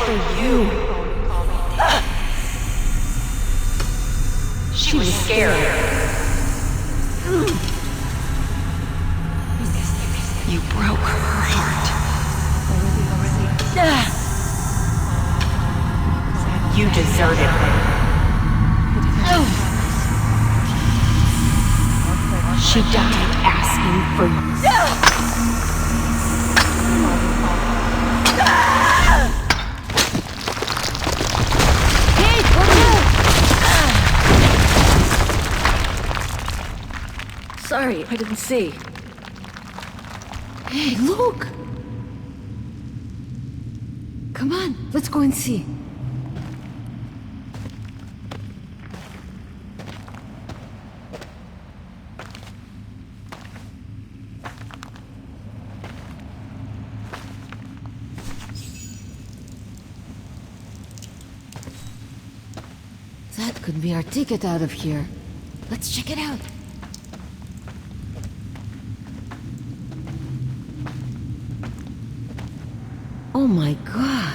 for you. She was scared. You broke her heart. You deserted her. She died asking for you. Sorry, I didn't see. Hey, look! Come on, let's go and see. That could be our ticket out of here. Let's check it out. Oh my God!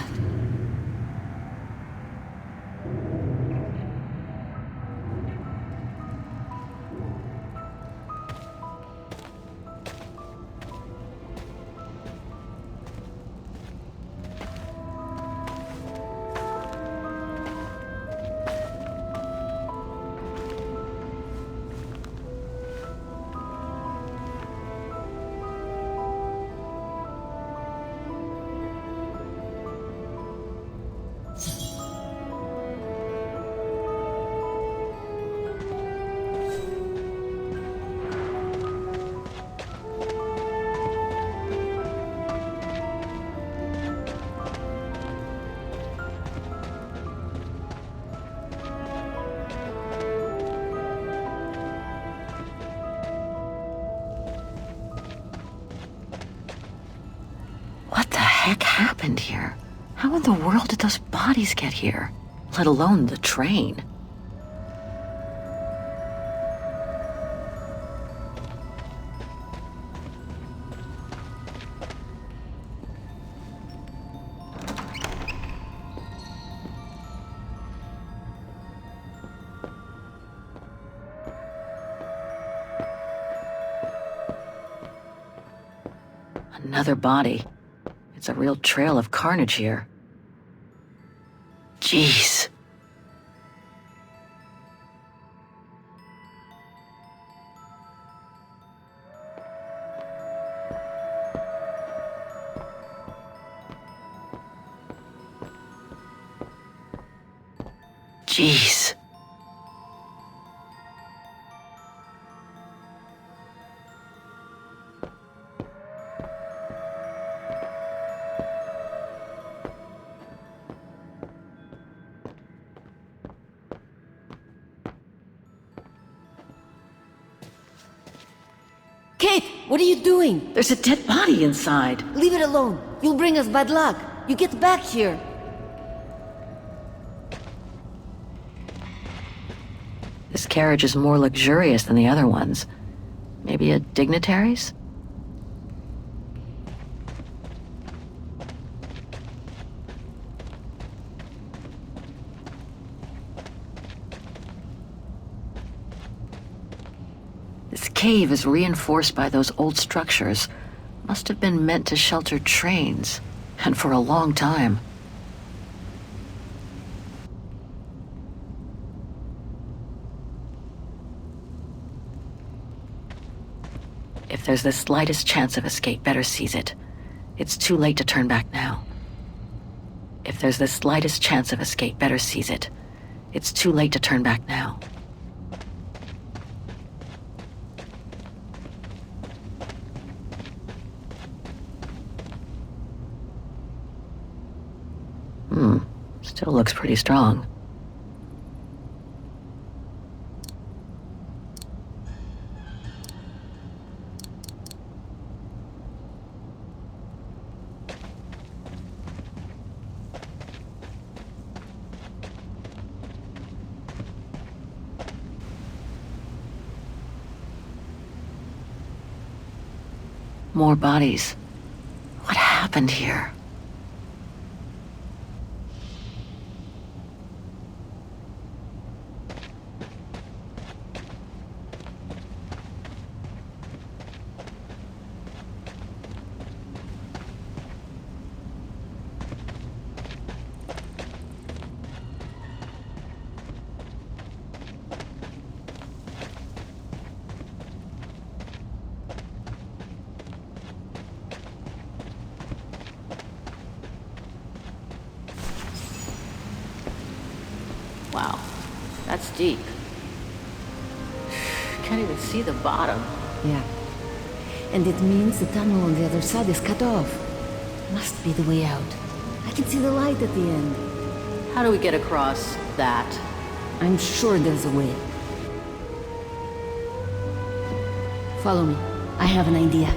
What the heck happened here? How in the world did those bodies get here? Let alone the train. Another body. It's a real trail of carnage here. Jeez. Jeez. Kate, what are you doing? There's a dead body inside. Leave it alone. You'll bring us bad luck. You get back here. This carriage is more luxurious than the other ones. Maybe a dignitary's? This cave is reinforced by those old structures. Must have been meant to shelter trains, and for a long time. If there's the slightest chance of escape, better seize it. It's too late to turn back now. If there's the slightest chance of escape, better seize it. It's too late to turn back now. Still looks pretty strong. More bodies. What happened here? Wow, that's deep. Can't even see the bottom. Yeah. And it means the tunnel on the other side is cut off. Must be the way out. I can see the light at the end. How do we get across that? I'm sure there's a way. Follow me. I have an idea.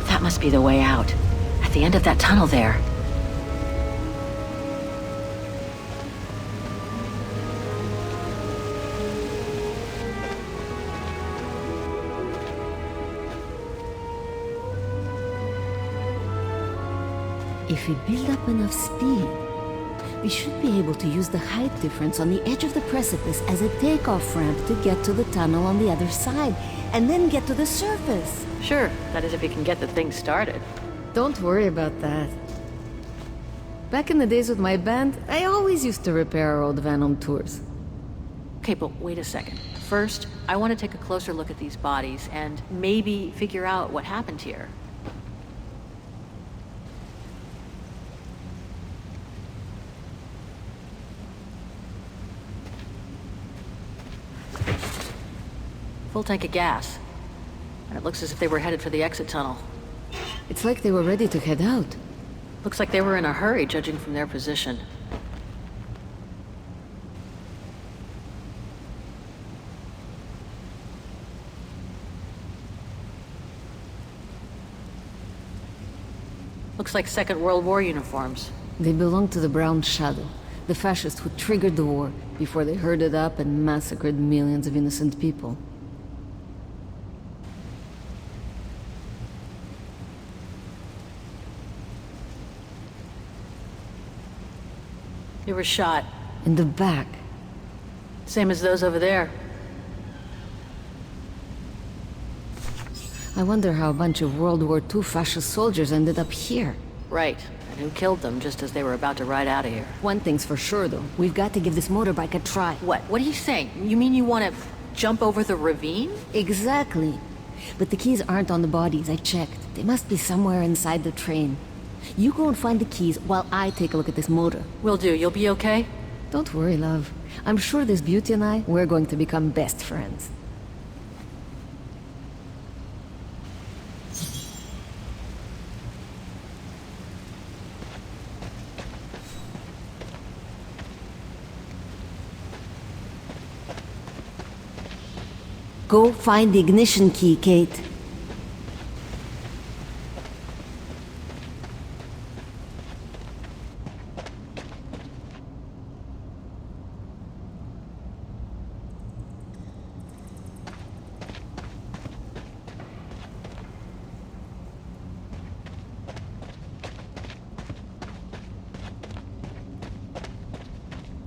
That must be the way out. At the end of that tunnel there. If we build up enough speed, we should be able to use the height difference on the edge of the precipice as a takeoff ramp to get to the tunnel on the other side, and then get to the surface. Sure, that is if you can get the thing started. Don't worry about that. Back in the days with my band, I always used to repair our old van on tours. Okay, but wait a second. First, I want to take a closer look at these bodies and maybe figure out what happened here. Full tank of gas. And it looks as if they were headed for the exit tunnel. It's like they were ready to head out. Looks like they were in a hurry, judging from their position. Looks like Second World War uniforms. They belong to the Brown Shadow, the fascists who triggered the war before they herded up and massacred millions of innocent people. They were shot. In the back. Same as those over there. I wonder how a bunch of World War II fascist soldiers ended up here. Right. And who killed them just as they were about to ride out of here. One thing's for sure, though. We've got to give this motorbike a try. What? What are you saying? You mean you want to jump over the ravine? Exactly. But the keys aren't on the bodies, I checked. They must be somewhere inside the train. You go and find the keys while I take a look at this motor. Will do. You'll be okay? Don't worry, love. I'm sure this beauty and I, we're going to become best friends. Go find the ignition key, Kate.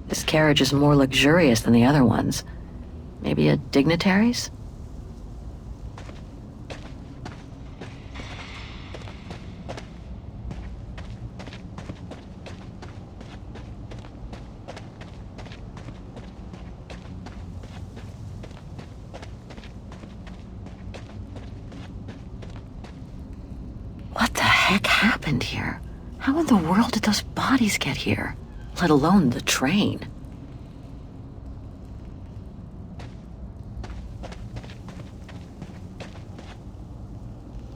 This carriage is more luxurious than the other ones. Maybe a dignitary's? What the heck happened here? How in the world did those bodies get here? Let alone the train.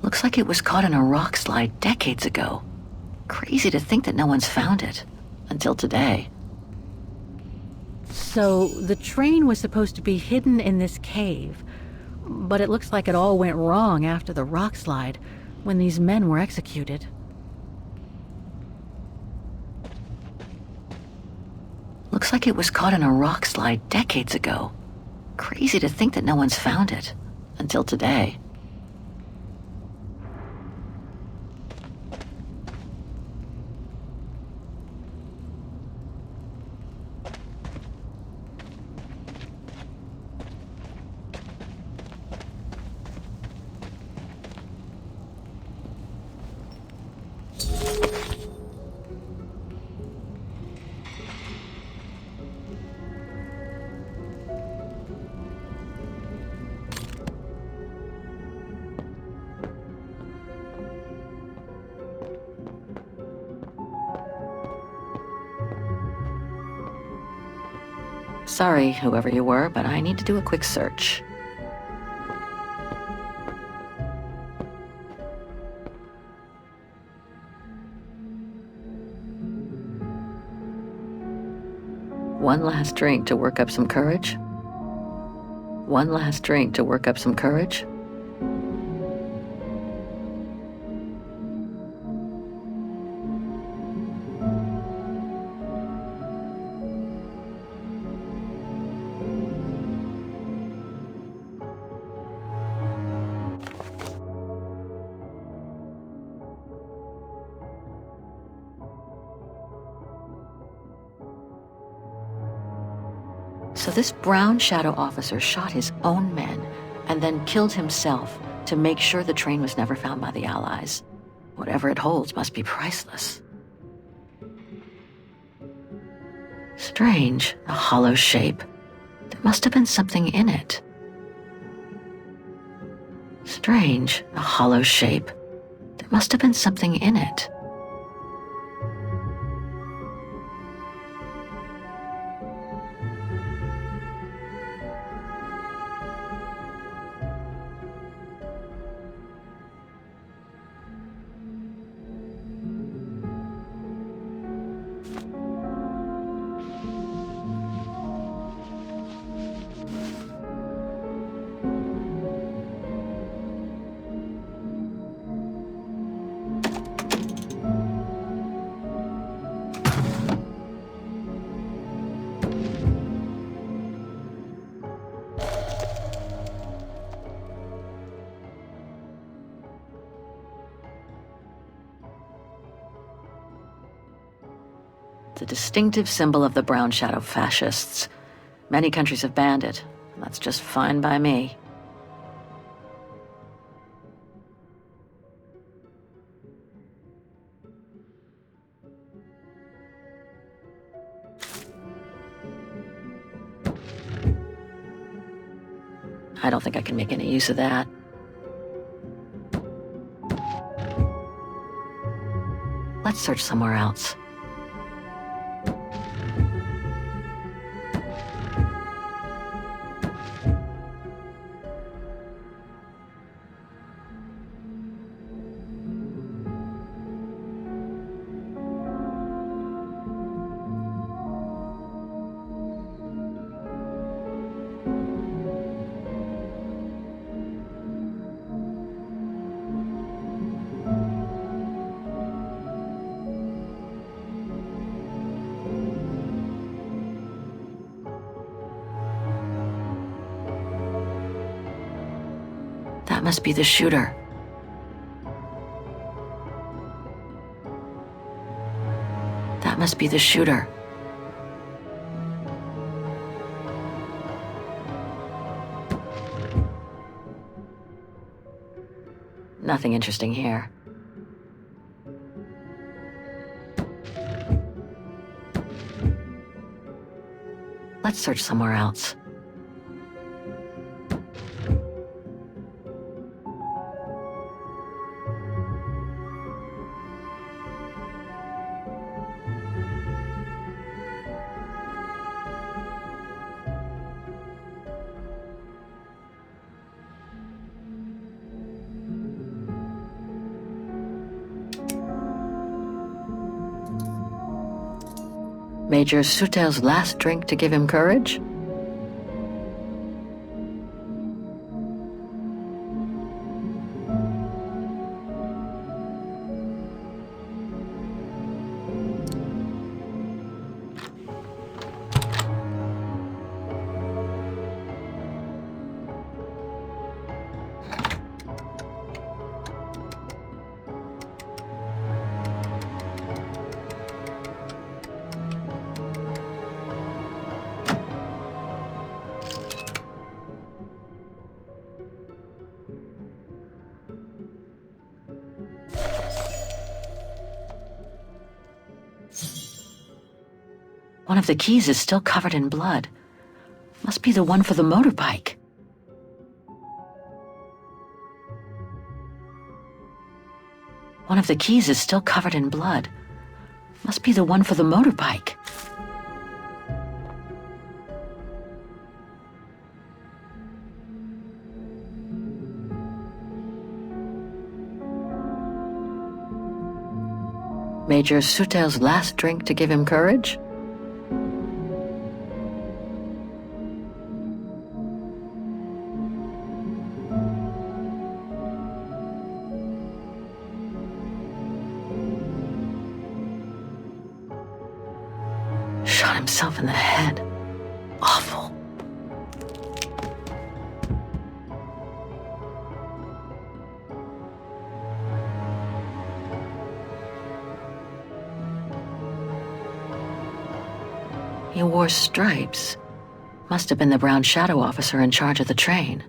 Looks like it was caught in a rock slide decades ago. Crazy to think that no one's found it. Until today. So, the train was supposed to be hidden in this cave, but it looks like it all went wrong after the rock slide, when these men were executed. Looks like it was caught in a rock slide decades ago. Crazy to think that no one's found it. Until today. Sorry, whoever you were, but I need to do a quick search. One last drink to work up some courage. One last drink to work up some courage. So this brown shadow officer shot his own men and then killed himself to make sure the train was never found by the Allies. Whatever it holds must be priceless. Strange, a hollow shape. There must have been something in it. Strange, a hollow shape. There must have been something in it. The distinctive symbol of the brown shadow fascists. Many countries have banned it. That's just fine by me. I don't think I can make any use of that. Let's search somewhere else. That must be the shooter. That must be the shooter. Nothing interesting here. Let's search somewhere else. Major Sutel's last drink to give him courage? One of the keys is still covered in blood. Must be the one for the motorbike. One of the keys is still covered in blood. Must be the one for the motorbike. Major Sutel's last drink to give him courage? Shot himself in the head. Awful. He wore stripes. Must have been the Brown Shadow officer in charge of the train.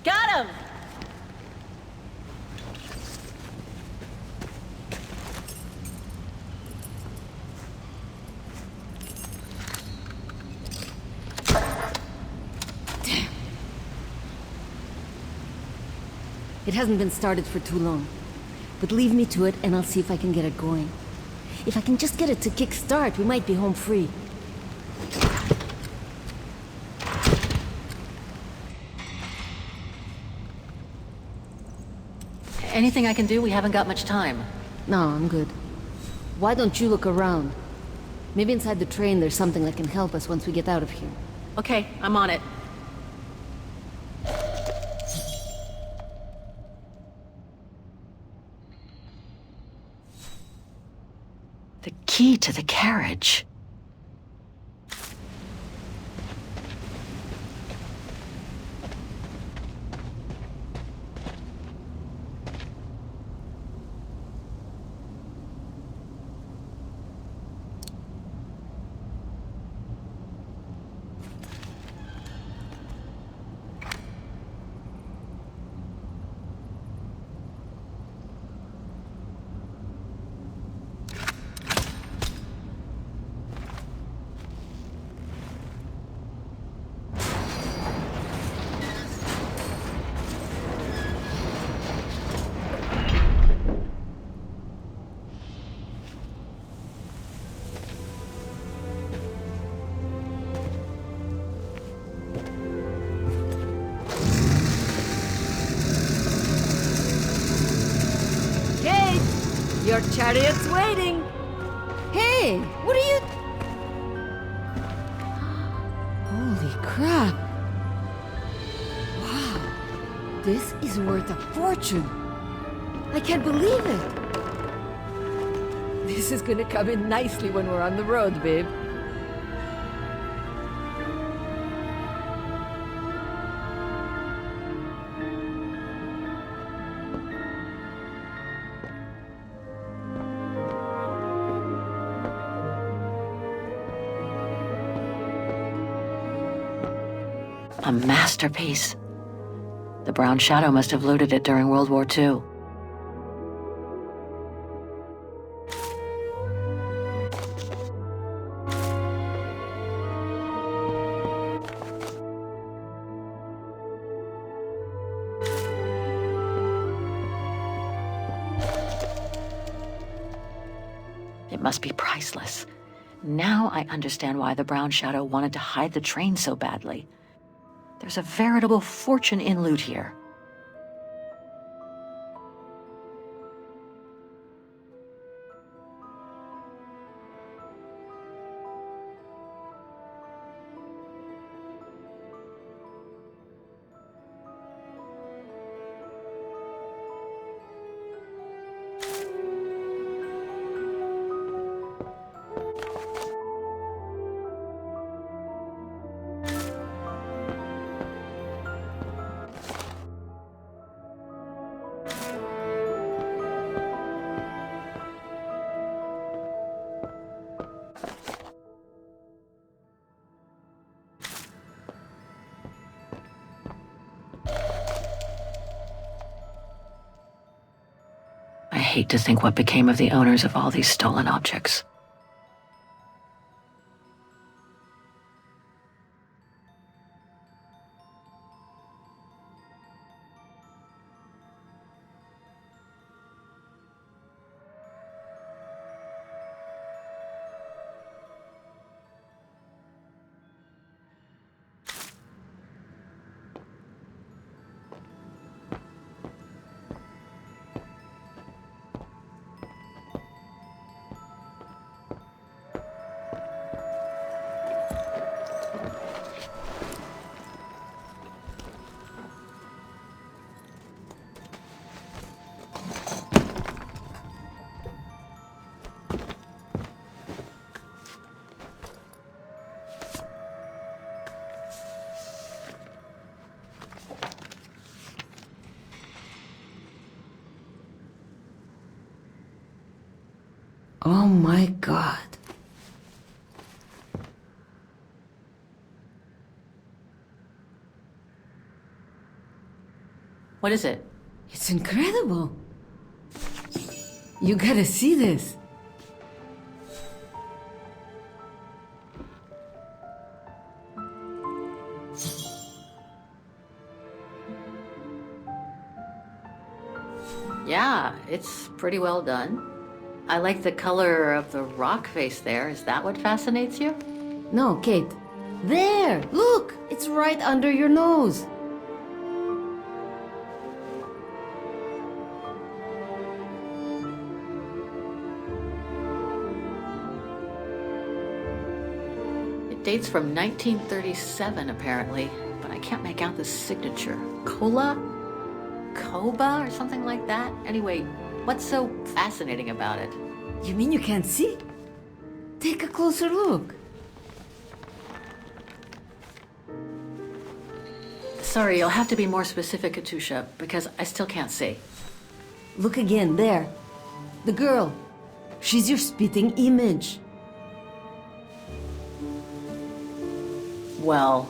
Got him! It hasn't been started for too long. But leave me to it and I'll see if I can get it going. If I can just get it to kick-start, we might be home free. Anything I can do? We haven't got much time. No, I'm good. Why don't you look around? Maybe inside the train there's something that can help us once we get out of here. Okay, I'm on it. The key to the carriage. Your chariot's waiting! Hey, what are you... Holy crap! Wow, this is worth a fortune! I can't believe it! This is gonna come in nicely when we're on the road, babe. A masterpiece. The Brown Shadow must have looted it during World War II. It must be priceless. Now I understand why the Brown Shadow wanted to hide the train so badly. There's a veritable fortune in loot here. I hate to think what became of the owners of all these stolen objects. Oh my god. What is it? It's incredible. You gotta see this. Yeah, it's pretty well done. I like the color of the rock face there. Is that what fascinates you? No, Kate. There! Look! It's right under your nose. It dates from 1937, apparently, but I can't make out the signature. Cola? Koba or something like that? Anyway, what's so fascinating about it? You mean you can't see? Take a closer look. Sorry, you'll have to be more specific, Katusha, because I still can't see. Look again, there. The girl. She's your spitting image. Well...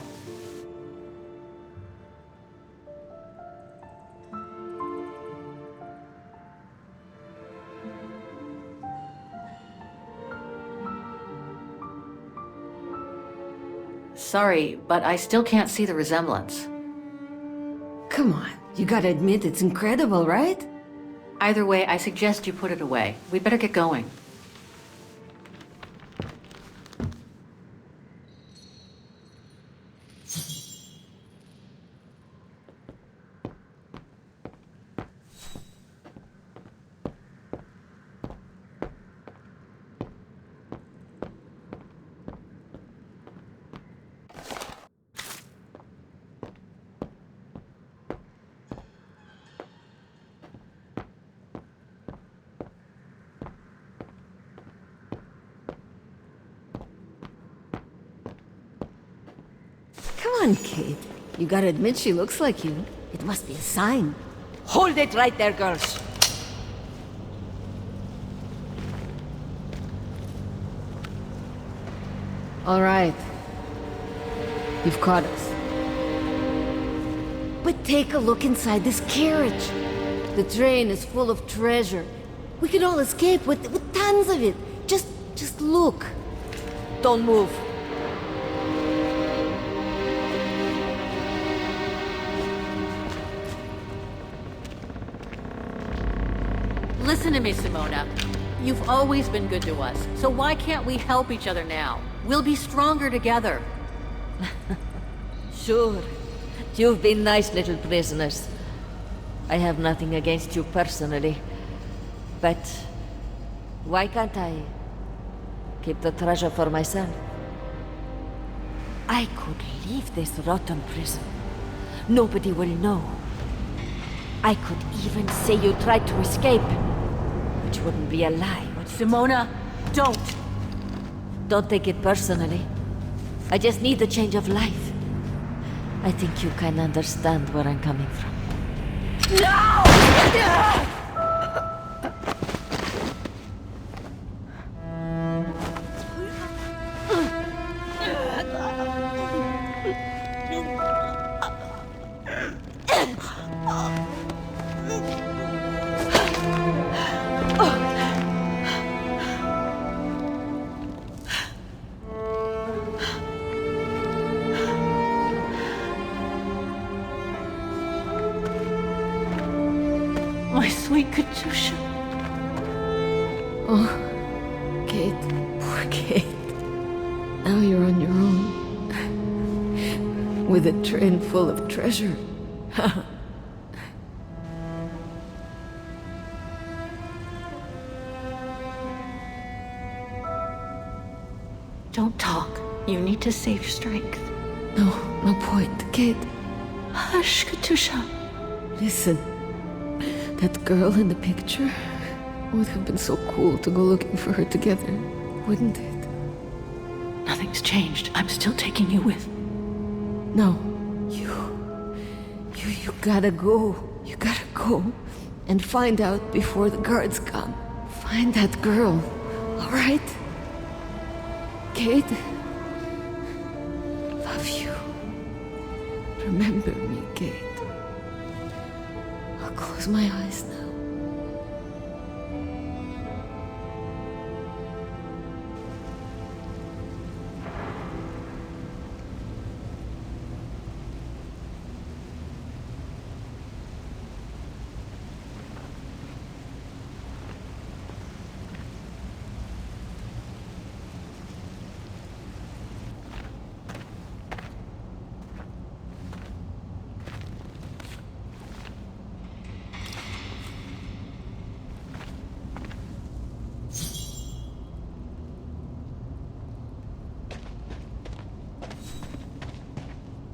Sorry, but I still can't see the resemblance. Come on, you gotta admit it's incredible, right? Either way, I suggest you put it away. We'd better get going. Come on, Kate. You gotta admit she looks like you. It must be a sign. Hold it right there, girls. All right. You've caught us. But take a look inside this carriage. The train is full of treasure. We can all escape with tons of it. Just look. Don't move. Listen to me, Simona. You've always been good to us, so why can't we help each other now? We'll be stronger together. Sure. You've been nice little prisoners. I have nothing against you personally. But why can't I keep the treasure for myself? I could leave this rotten prison. Nobody will know. I could even say you tried to escape, which wouldn't be a lie. But Simona, don't! don't take it personally. I just need a change of life. I think you can understand where I'm coming from. No! My sweet Katusha. Oh, Kate. Poor Kate. Now you're on your own. With a train full of treasure. Don't talk. You need to save your strength. No point, Kate. Hush, Katusha. Listen. That girl in the picture would have been so cool to go looking for her together, wouldn't it? Nothing's changed. I'm still taking you with. No. You gotta go. You gotta go and find out before the guards come. Find that girl, all right? Kate? Love you. Remember me, Kate. I'll close my eyes now.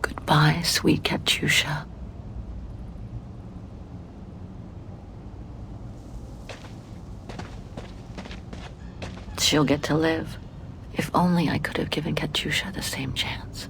Goodbye, sweet Katusha. She'll get to live. If only I could have given Katusha the same chance.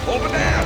Over there!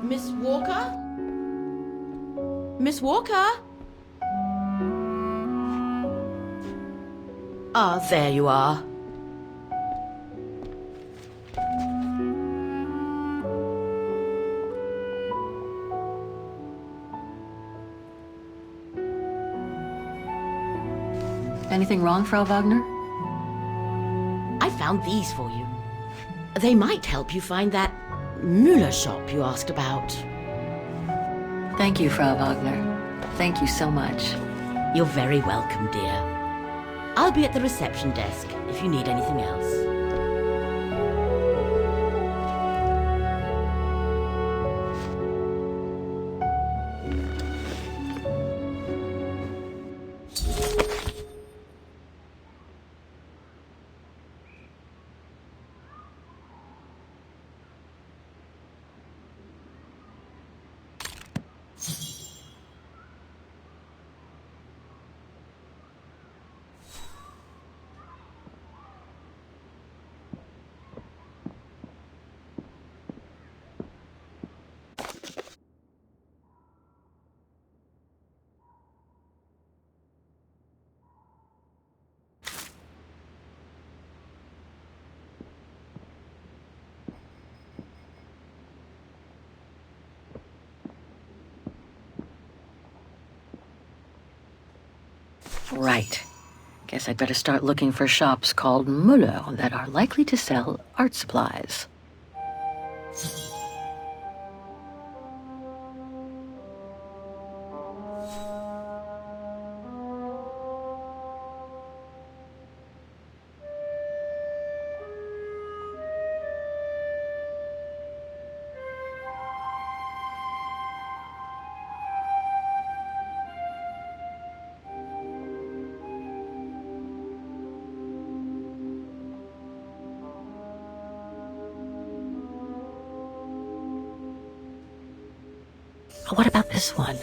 Miss Walker? Miss Walker? Ah, there you are. Anything wrong, Frau Wagner? I found these for you. They might help you find that Müller shop you asked about. Thank you, Frau Wagner. Thank you so much. You're very welcome, dear. I'll be at the reception desk if you need anything else. Right. Guess I'd better start looking for shops called Müller that are likely to sell art supplies. What about this one?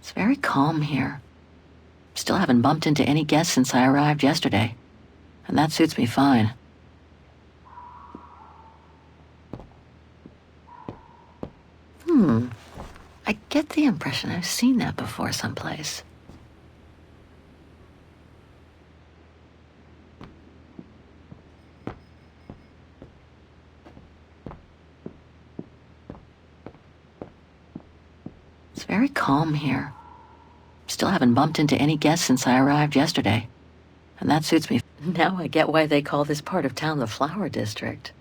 It's very calm here. Still haven't bumped into any guests since I arrived yesterday. And that suits me fine. I get the impression I've seen that before someplace. It's very calm here. Still haven't bumped into any guests since I arrived yesterday. And that suits me. Now I get why they call this part of town the Flower District.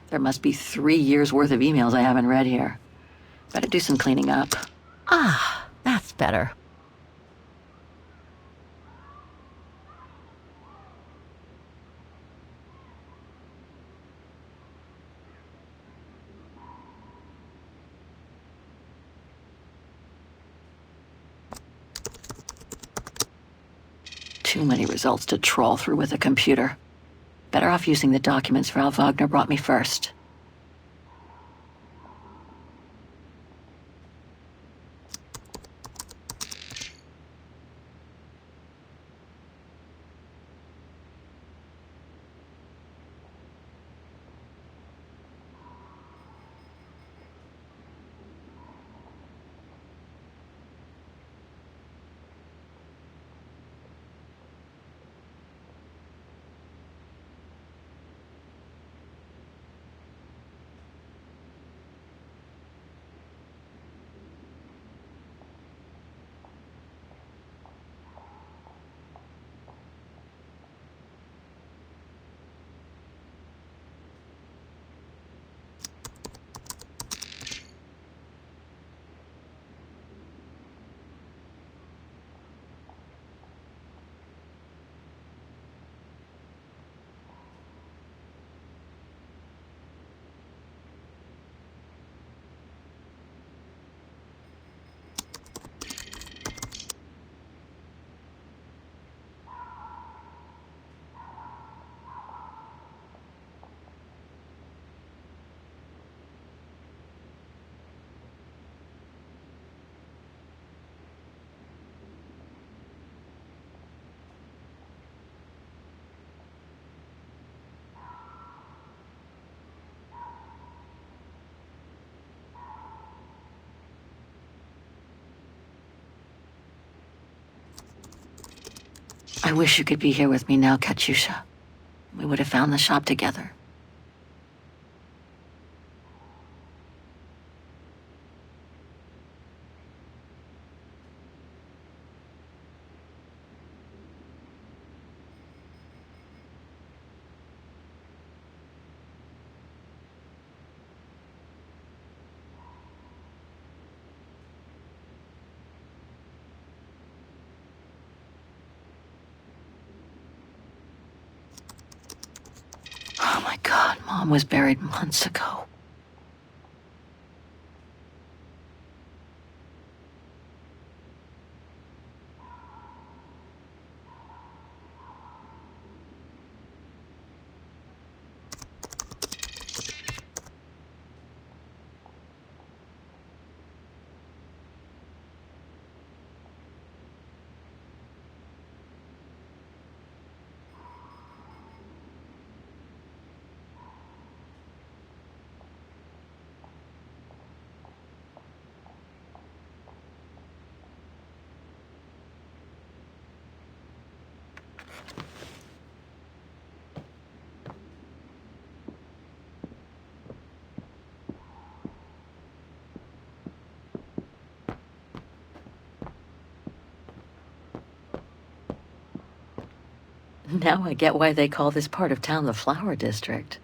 There must be 3 years' worth of emails I haven't read here. Better do some cleaning up. Ah, that's better. Too many results to trawl through with a computer. Better off using the documents Frau Wagner brought me first. I wish you could be here with me now, Katyusha. We would have found the shop together. Oh my God, Mom was buried months ago. Now I get why they call this part of town the Flower District.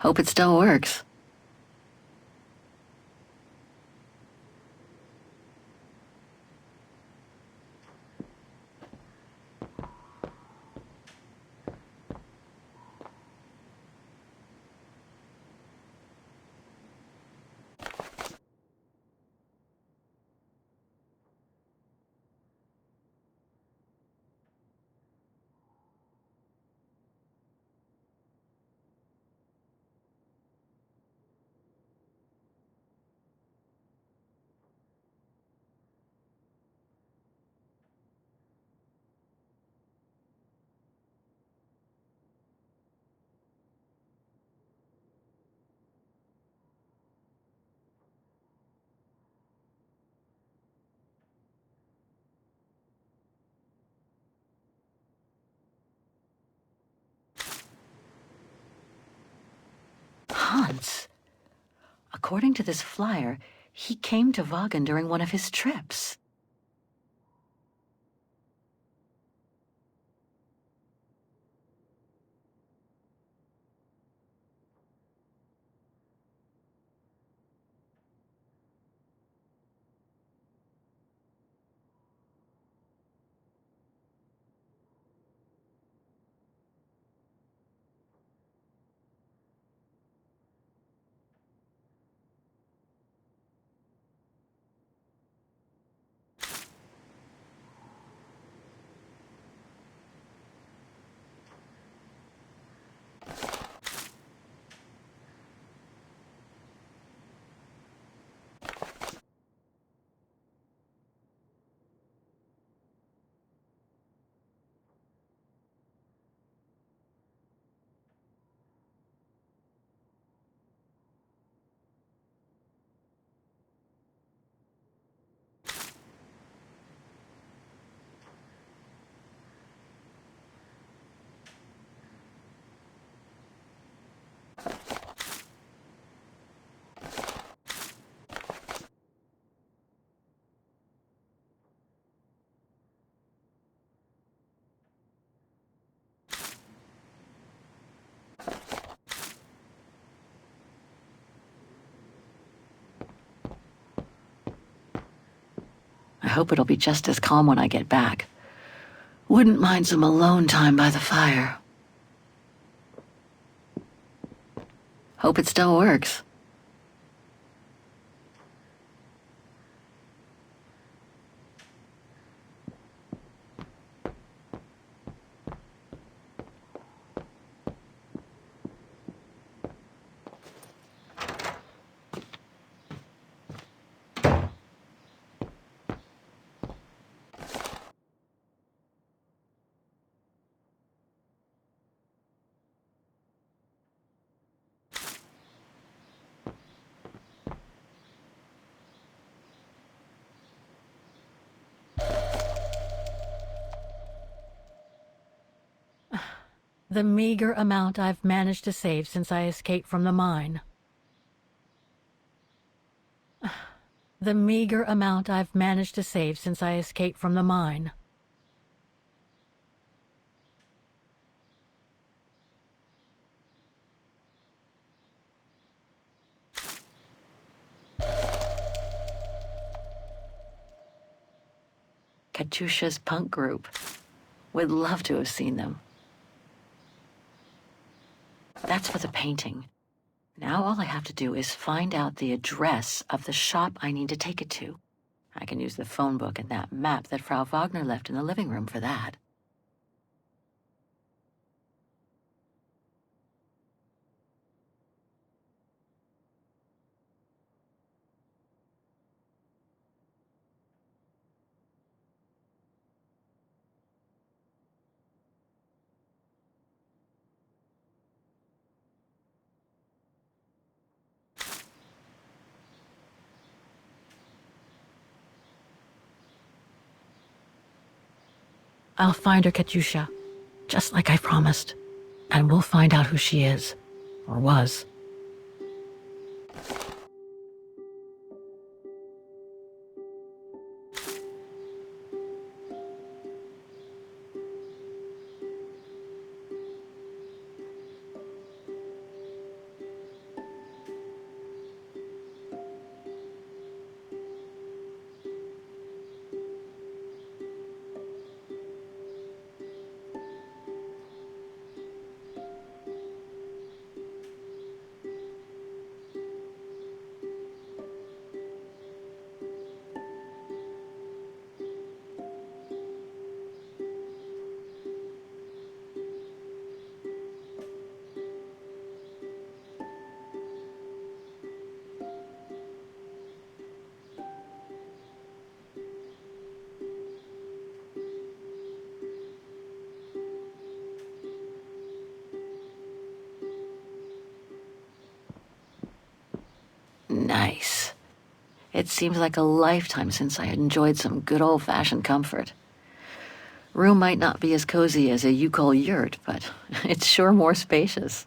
Hope it still works. Hans. According to this flyer, he came to Vaughan during one of his trips. I hope it'll be just as calm when I get back. Wouldn't mind some alone time by the fire. Hope it still works. The meager amount I've managed to save since I escaped from the mine. The meager amount I've managed to save since I escaped from the mine. Katyusha's punk group. Would love to have seen them. That's for the painting. Now all I have to do is find out the address of the shop I need to take it to. I can use the phone book and that map that Frau Wagner left in the living room for that. I'll find her, Katyusha, just like I promised. And we'll find out who she is, or was. Nice. It seems like a lifetime since I enjoyed some good old-fashioned comfort. Room might not be as cozy as a Yukol yurt, but it's sure more spacious.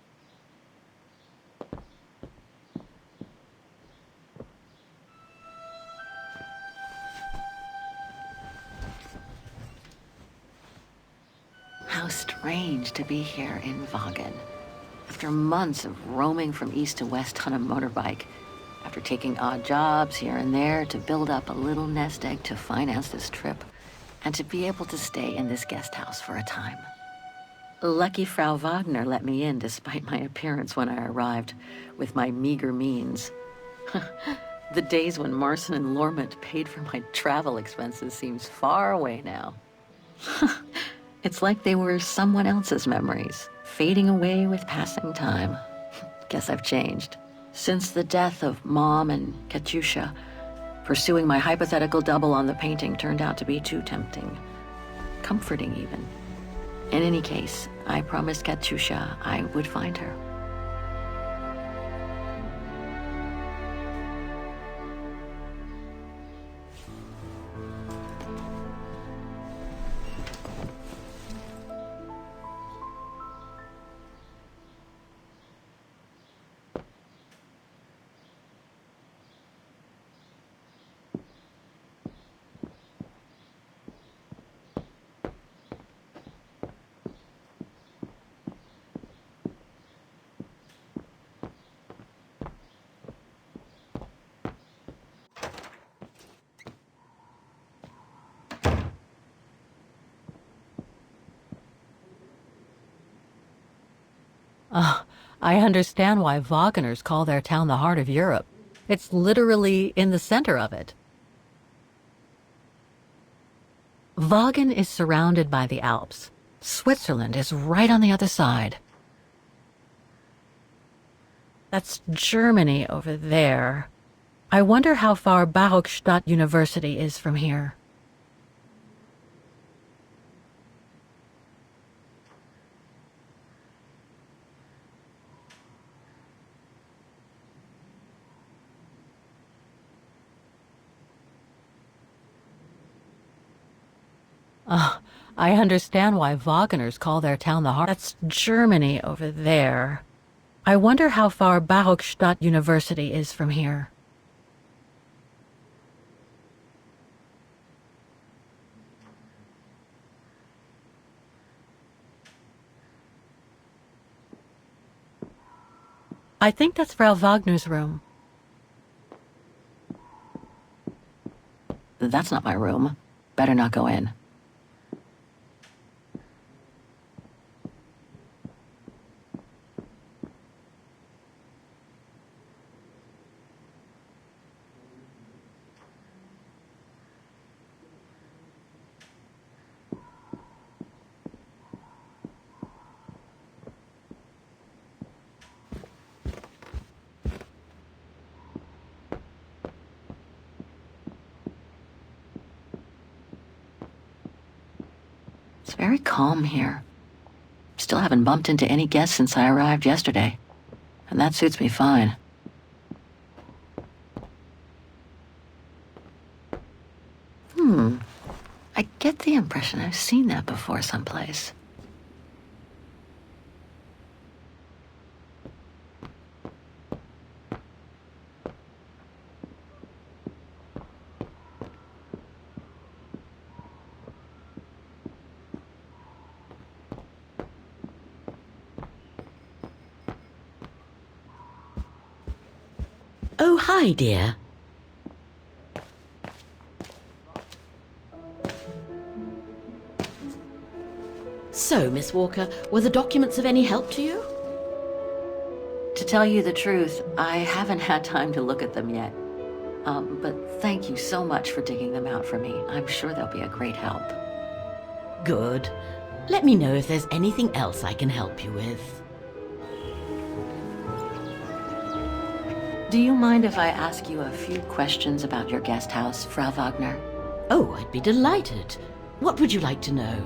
How strange to be here in Vagen. After months of roaming from east to west on a motorbike, after taking odd jobs here and there to build up a little nest egg to finance this trip, and to be able to stay in this guest house for a time. Lucky Frau Wagner let me in despite my appearance when I arrived, with my meager means. The days when Marson and Lormont paid for my travel expenses seems far away now. It's like they were someone else's memories, fading away with passing time. Guess I've changed. Since the death of Mom and Katyusha, pursuing my hypothetical double on the painting turned out to be too tempting. Comforting, even. In any case, I promised Katyusha I would find her. I understand why Wagners call their town the heart of Europe. It's literally in the center of it. Wagen is surrounded by the Alps. Switzerland is right on the other side. That's Germany over there. I wonder how far Barockstadt University is from here. I understand why Wagners call their town the heart. That's Germany over there. I wonder how far Barockstadt University is from here. I think that's Frau Wagner's room. That's not my room. Better not go in. It's very calm here. Still haven't bumped into any guests since I arrived yesterday. And that suits me fine. I get the impression I've seen that before someplace. Oh, hi, dear. So, Miss Walker, were the documents of any help to you? To tell you the truth, I haven't had time to look at them yet. But thank you so much for digging them out for me. I'm sure they'll be a great help. Good. Let me know if there's anything else I can help you with. Do you mind if I ask you a few questions about your guest house, Frau Wagner? Oh, I'd be delighted. What would you like to know?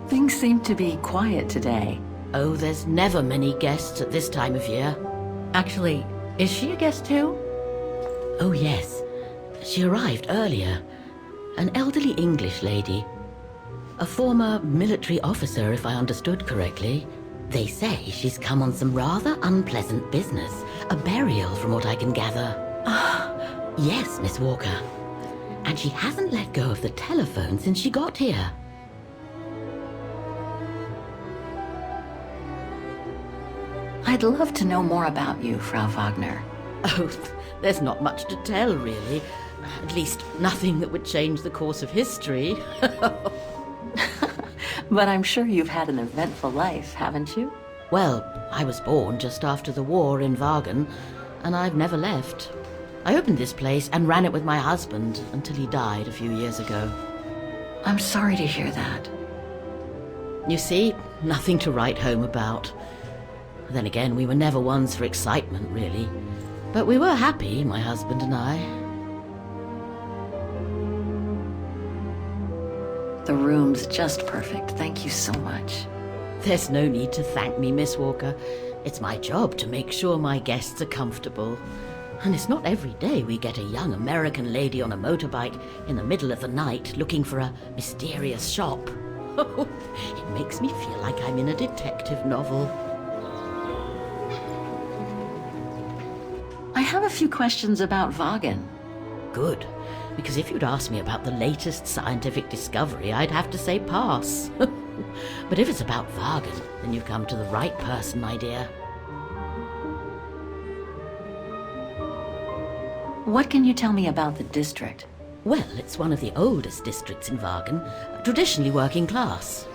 Things seem to be quiet today. Oh, there's never many guests at this time of year. Actually, is she a guest too? Oh, yes. She arrived earlier. An elderly English lady. A former military officer, if I understood correctly. They say she's come on some rather unpleasant business. A burial, from what I can gather. Yes, Miss Walker. And she hasn't let go of the telephone since she got here. I'd love to know more about you, Frau Wagner. Oh, there's not much to tell, really. At least, nothing that would change the course of history. But I'm sure you've had an eventful life, haven't you? Well, I was born just after the war in Wagen, and I've never left. I opened this place and ran it with my husband until he died a few years ago. I'm sorry to hear that. You see, nothing to write home about. Then again, we were never ones for excitement, really. But we were happy, my husband and I. The room's just perfect. Thank you so much. There's no need to thank me, Miss Walker. It's my job to make sure my guests are comfortable. And it's not every day we get a young American lady on a motorbike in the middle of the night looking for a mysterious shop. It makes me feel like I'm in a detective novel. I have a few questions about Wagen. Good, because if you'd asked me about the latest scientific discovery, I'd have to say pass. But if it's about Wagen, then you've come to the right person, my dear. What can you tell me about the district? Well, it's one of the oldest districts in Wagen, traditionally working class.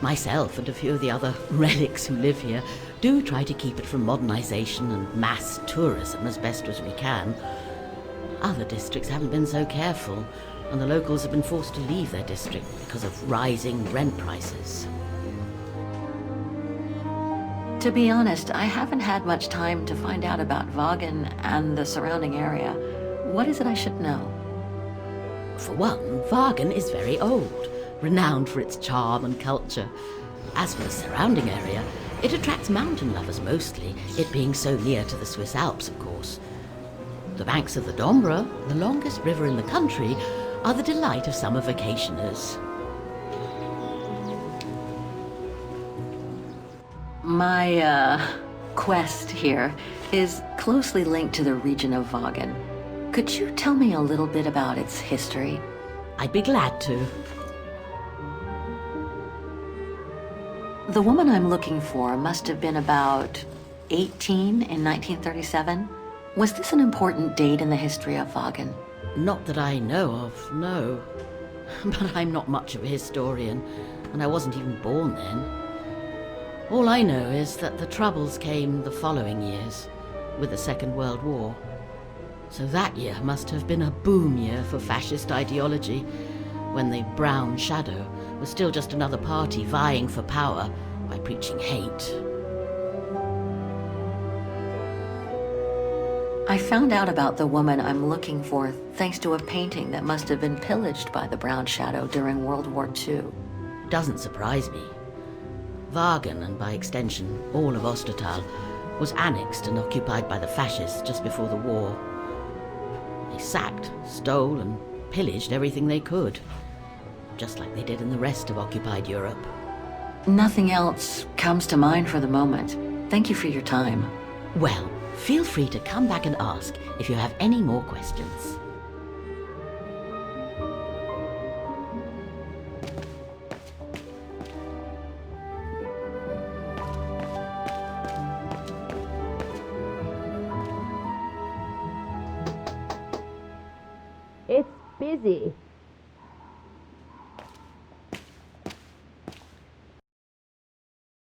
Myself and a few of the other relics who live here do try to keep it from modernization and mass tourism as best as we can. Other districts haven't been so careful, and the locals have been forced to leave their district because of rising rent prices. To be honest, I haven't had much time to find out about Wagen and the surrounding area. What is it I should know? For one, Wagen is very old, renowned for its charm and culture. As for the surrounding area, it attracts mountain lovers mostly, it being so near to the Swiss Alps, of course. The banks of the Dombra, the longest river in the country, are the delight of summer vacationers. My, quest here is closely linked to the region of Vagan. Could you tell me a little bit about its history? I'd be glad to. The woman I'm looking for must have been about 18 in 1937. Was this an important date in the history of Vagan? Not that I know of, no. But I'm not much of a historian, and I wasn't even born then. All I know is that the Troubles came the following years, with the Second World War. So that year must have been a boom year for fascist ideology, when the Brown Shadow was still just another party vying for power by preaching hate. I found out about the woman I'm looking for thanks to a painting that must have been pillaged by the Brown Shadow during World War II. Doesn't surprise me. Vagan, and by extension all of Ostertal, was annexed and occupied by the fascists just before the war. They sacked, stole, and pillaged everything they could, just like they did in the rest of occupied Europe. Nothing else comes to mind for the moment. Thank you for your time. Well, feel free to come back and ask if you have any more questions. It's busy.